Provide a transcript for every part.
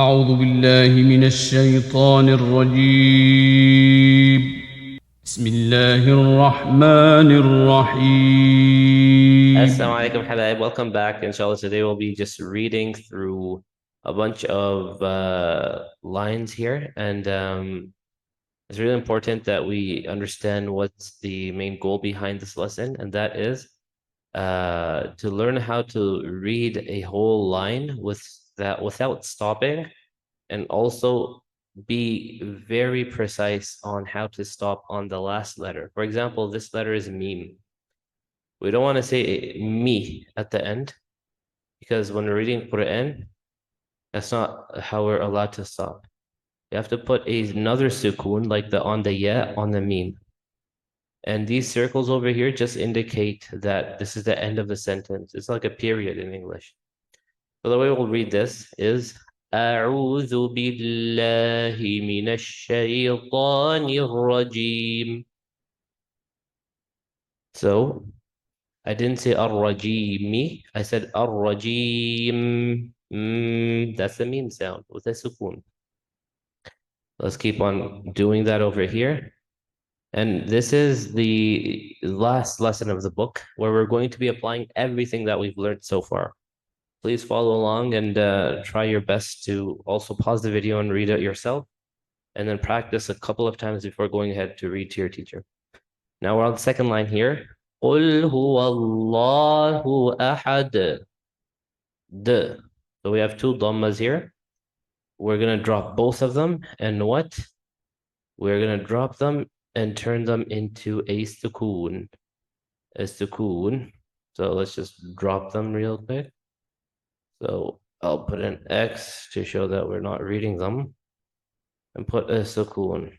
أعوذ بالله من الشيطان الرجيم. بسم الله الرحمن Assalamu الرحيم. alaikum, habaib. Welcome back. Inshallah, today we'll be just reading through a bunch of lines here. And it's really important that we understand what's the main goal behind this lesson, and that is to learn how to read a whole line without stopping, and also be very precise on how to stop on the last letter. For example, this letter is meme. We don't want to say me at the end, because when we're reading Quran, that's not how we're allowed to stop. You have to put another sukoon, like the on the ya, on the meme. And these circles over here just indicate that this is the end of the sentence. It's like a period in English. So the way we'll read this is أعوذ بالله من الشيطان الرجيم. So I didn't say ar-rajimi, I said ar-rajim. That's the meme sound with a sukoon. Let's keep on doing that over here. And this is the last lesson of the book where we're going to be applying everything that we've learned so far. Please follow along and try your best to also pause the video and read it yourself, and then practice a couple of times before going ahead to read to your teacher. Now we're on the second line here. قُلْ هُوَ اللَّهُ أَحَدٌ. So we have two dhammas here. We're going to drop both of them, and what? We're going to drop them and turn them into a sukoon. A sukoon. So let's just drop them real quick. So I'll put an X to show that we're not reading them, and put a sukoon.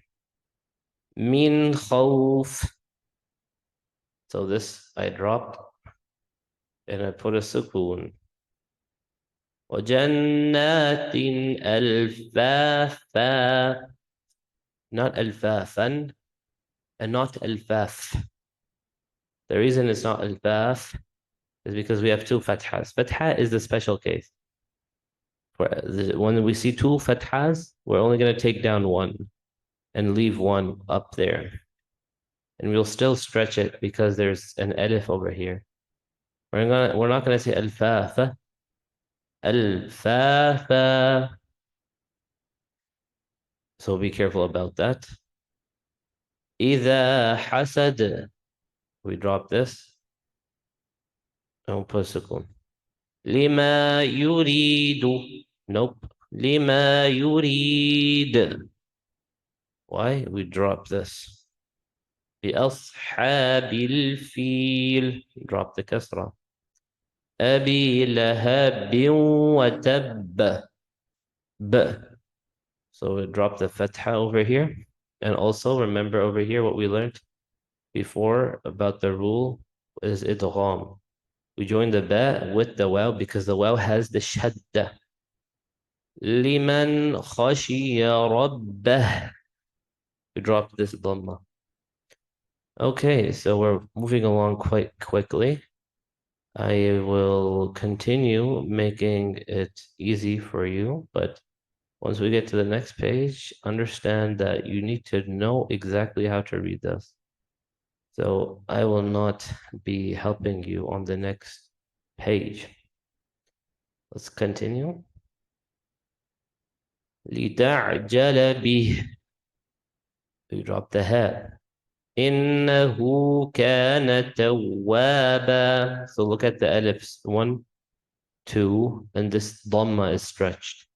Min khawf. So this I dropped, and I put a sukoon. وَجَنَّاتٍ أَلْفَافًا. Not ألفافًا, and not الفاف. The reason it's not الفاف is because we have two fathas. Fatha is the special case. When we see two fathas, we're only going to take down one and leave one up there. And we'll still stretch it because there's an alif over here. We're not going to say الفاف. الفاف. So be careful about that. إذا حسد. We drop this. Don't put sukun. لما يريد. Nope. لما يريد. Why? We drop this. بأصحاب الفيل. Drop the kasra. أبي لهب وتب. B. So we drop the fatha over here. And also remember over here what we learned before about the rule is idgham. We join the ba with the waw because the waw has the shadda. Liman khashiya rabbah. We drop this dhamma. Okay, so we're moving along quite quickly. I will continue making it easy for you, but once we get to the next page, understand that you need to know exactly how to read this. So I will not be helping you on the next page. Let's continue. لِتَعْجَلَ بِهِ. We drop the ha. إِنَّهُ كَانَ تَوَّابًا. So look at the alifs. 1, 2, and this dhamma is stretched.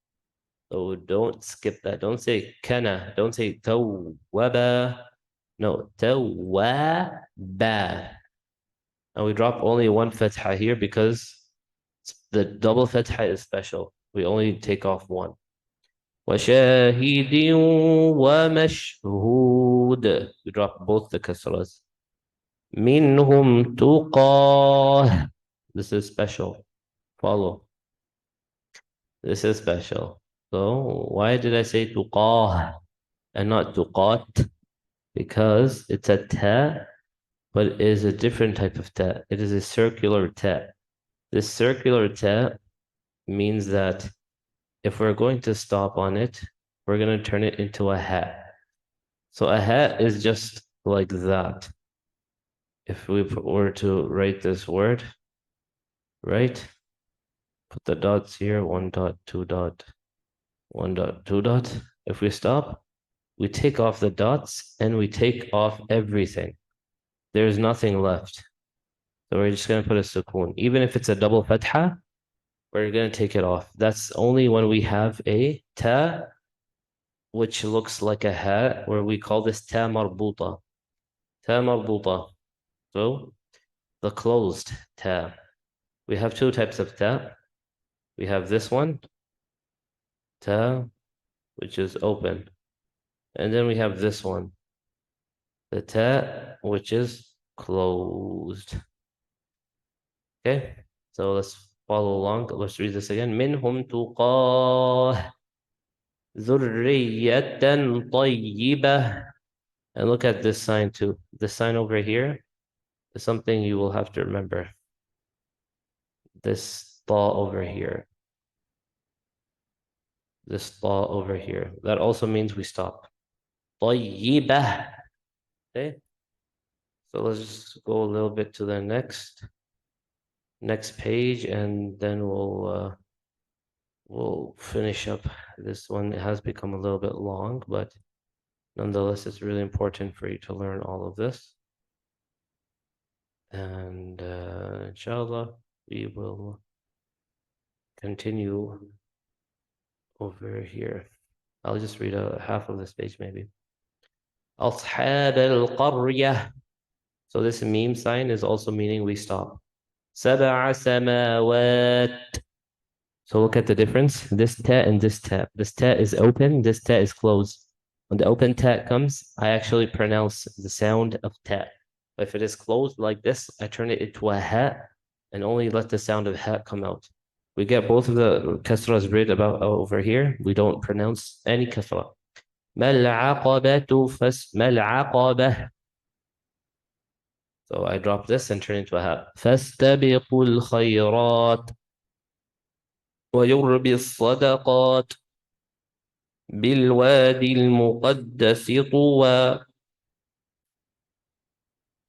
So don't skip that. Don't say kana. Don't say tawwaba. No, tawwaba. And we drop only one fatha here because the double fatha is special. We only take off one. وَشَاهِدٍ وَمَشْهُودٍ. We drop both the kasras. مِنْهُمْ تُقَاهٍ. This is special. Follow. This is special. So why did I say tuqah and not tuqat? Because it's a ta, but it is a different type of ta. It is a circular ta. This circular ta means that if we're going to stop on it, we're going to turn it into a hat. So a hat is just like that. If we were to write this word, right? Put the dots here, 1 dot, 2 dot, 1 dot, 2 dot. If we stop, we take off the dots and we take off everything. There's nothing left. So we're just going to put a sukoon. Even if it's a double fatha, we're going to take it off. That's only when we have a ta, which looks like a hat, where we call this ta marbuta. Ta marbuta. So the closed ta. We have two types of ta. We have this one, ta, which is open. And then we have this one, the ta, which is closed. Okay, so let's follow along. Let's read this again. منهم تقاه ذرية طيبة. And look at this sign too. This sign over here is something you will have to remember. This ta over here. This ta over here. That also means we stop. طيبة. Okay. So let's just go a little bit to the next page, and then we'll finish up this one. It has become a little bit long, but nonetheless, it's really important for you to learn all of this. And inshallah, we will continue over here. I'll just read half of this page maybe. أصحاب القرية. So this meme sign is also meaning we stop. سبع سماوات. So look at the difference. This ta and this ta. This ta is open, this ta is closed. When the open ta comes, I actually pronounce the sound of ta. But if it is closed like this, I turn it into a ha and only let the sound of ha come out. We get both of the kasras read about over here. We don't pronounce any kasra. ما العقبة ما العقبة. So I drop this and turn it into a ha. فاستبقوا الخيرات ويربي الصدقات بالوادي المقدس طوى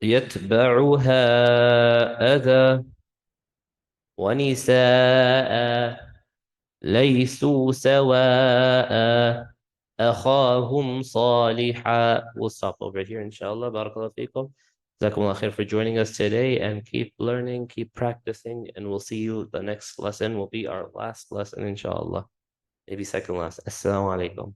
يتبعها أذى ونساء ليسوا سواء أخاهم صالحا. We'll stop over here, inshallah. Barakallahu feekum. Jazakumullah khair for joining us today, and keep learning, keep practicing, and we'll see you. The next lesson will be our last lesson, inshallah. Maybe second last. Assalamu alaikum.